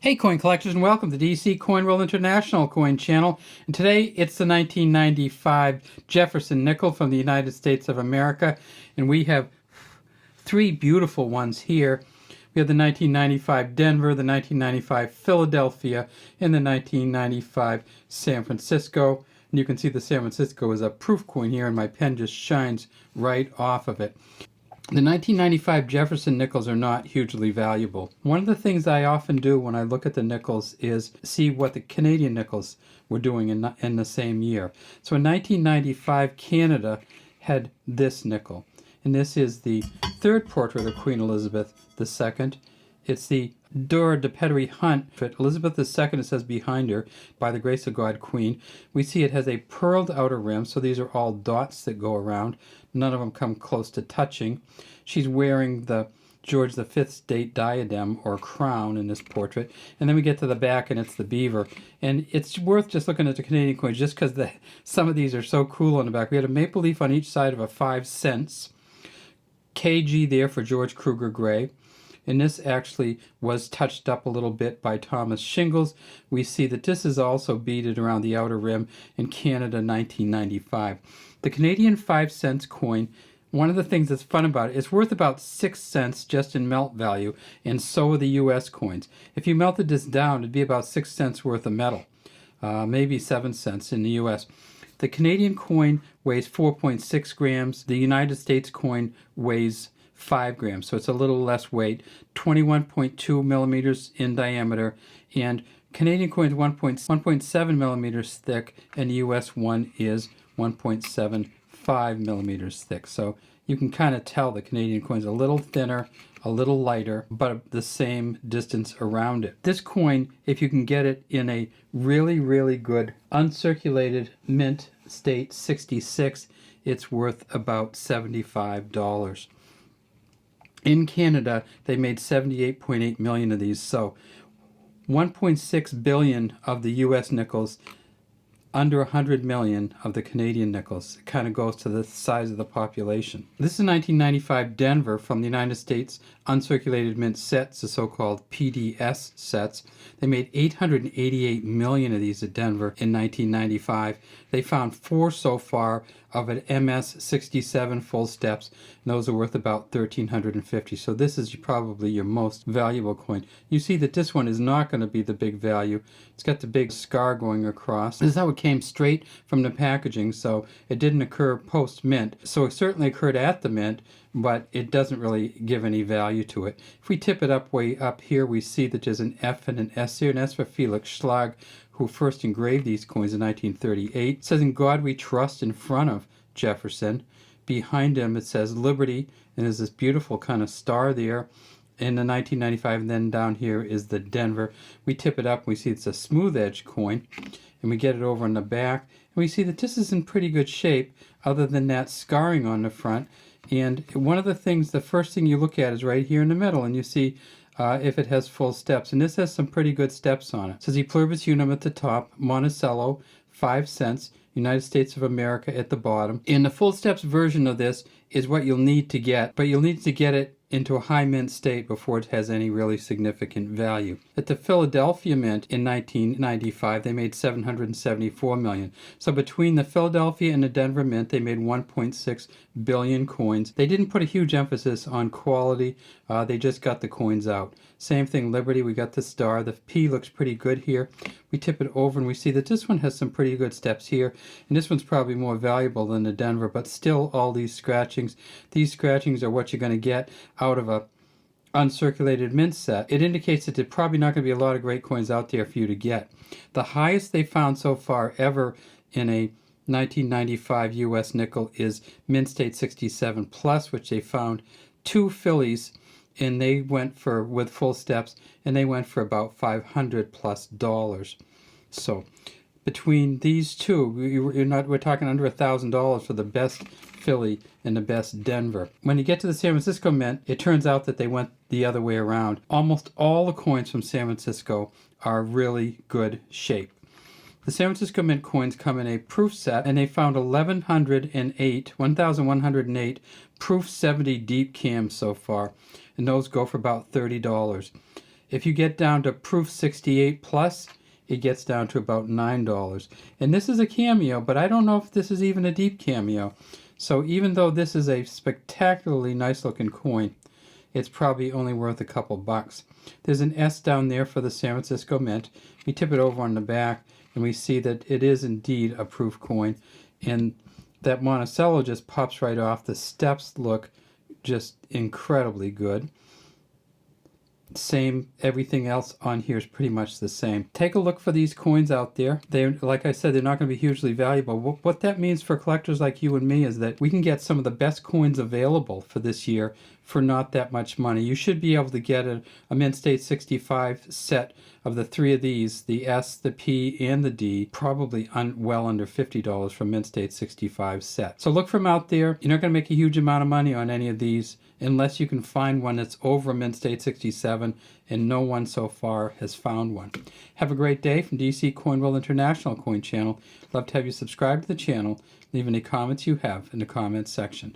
Hey coin collectors, and welcome to DC Coin World International Coin Channel. And today it's the 1995 Jefferson nickel from the United States of America, and we have three beautiful ones here. We have the 1995 Denver, the 1995 Philadelphia, and the 1995 San Francisco. And you can see the San Francisco is a proof coin here, and my pen just shines right off of it. The 1995 Jefferson nickels are not hugely valuable. One of the things I often do when I look at the nickels is see what the Canadian nickels were doing in the same year. So in 1995, Canada had this nickel. And this is the third portrait of Queen Elizabeth II. It's the Dora de Petrie Hunt. Elizabeth II, it says behind her, by the grace of God, Queen. We see it has a pearled outer rim, so these are all dots that go around. None of them come close to touching. She's wearing the George V state diadem or crown in this portrait. And then we get to the back and it's the beaver. And it's worth just looking at the Canadian coins just because some of these are so cool on the back. We had a maple leaf on each side of a 5 cents. KG there for George Kruger Gray. And this actually was touched up a little bit by Thomas Shingles. We see that this is also beaded around the outer rim in Canada 1995. The Canadian 5 cents coin, one of the things that's fun about it, it's worth about 6 cents just in melt value, and so are the US coins. If you melted this down, it'd be about 6 cents worth of metal, maybe 7 cents in the US. The Canadian coin weighs 4.6 grams. The United States coin weighs 5 grams, so it's a little less weight, 21.2 millimeters in diameter, and Canadian coin is 1.7 millimeters thick, and the US one is 1.75 millimeters thick. So you can kind of tell the Canadian coin is a little thinner, a little lighter, but the same distance around it. This coin, if you can get it in a really, really good uncirculated mint state 66, it's worth about $75. In Canada, they made 78.8 million of these, so 1.6 billion of the US nickels, under 100 million of the Canadian nickels. It kind of goes to the size of the population. This is 1995 Denver from the United States uncirculated mint sets, the so-called PDS sets. They made 888 million of these at Denver in 1995. They found 4 so far of an MS67 full steps, and those are worth about $1,350. So this is probably your most valuable coin. You see that this one is not going to be the big value. It's got the big scar going across. This is how it came straight from the packaging, so it didn't occur post-mint. So it certainly occurred at the mint, but it doesn't really give any value to it. If we tip it up way up here, we see that there's an F and an S here, and that's for Felix Schlag, who first engraved these coins in 1938. It says, "In God We Trust" in front of Jefferson. Behind him it says Liberty, and there's this beautiful kind of star there in the 1995, and then down here is the Denver. We tip it up, we see it's a smooth edge coin, and we get it over on the back, and we see that this is in pretty good shape, other than that scarring on the front. And one of the things, the first thing you look at is right here in the middle, and you see if it has full steps. And this has some pretty good steps on it. It says E Pluribus Unum at the top, Monticello, 5 cents, United States of America at the bottom. And the full steps version of this is what you'll need to get, but you'll need to get it into a high mint state before it has any really significant value. At the Philadelphia Mint in 1995, they made 774 million. So between the Philadelphia and the Denver Mint, they made 1.6 billion coins. They didn't put a huge emphasis on quality. They just got the coins out. Same thing, Liberty, we got the star. The P looks pretty good here. We tip it over and we see that this one has some pretty good steps here. And this one's probably more valuable than the Denver, but still all these scratchings. These scratchings are what you're going to get out of a uncirculated mint set. It indicates that there's probably not going to be a lot of great coins out there for you to get. The highest they found so far ever in a 1995 US nickel is mint state 67 plus, which they found 2 Phillies, and they went for, with full steps, and they went for about $500 plus. So between these two, we're talking under $1,000 for the best Philly and the best Denver. When you get to the San Francisco Mint, it turns out that they went the other way around. Almost all the coins from San Francisco are really good shape. The San Francisco Mint coins come in a proof set, and they found 1,108 proof 70 deep cams so far, and those go for about $30. If you get down to Proof 68 Plus, it gets down to about $9. And this is a cameo, but I don't know if this is even a deep cameo. So even though this is a spectacularly nice looking coin, it's probably only worth a couple bucks. There's an S down there for the San Francisco Mint. We tip it over on the back and we see that it is indeed a proof coin. And that Monticello just pops right off. The steps look just incredibly good. Same, everything else on here is pretty much the same. Take a look for these coins out there. They, like I said, they're not going to be hugely valuable. What that means for collectors like you and me is that we can get some of the best coins available for this year for not that much money. You should be able to get a Mint State 65 set of the three of these, the S, the P, and the D, probably well under $50 for Mint State 65 set. So look for them out there. You're not going to make a huge amount of money on any of these unless you can find one that's over a Mint State 67, and no one so far has found one. Have a great day from DC Coinroll International Coin Channel. Love to have you subscribe to the channel. Leave any comments you have in the comments section.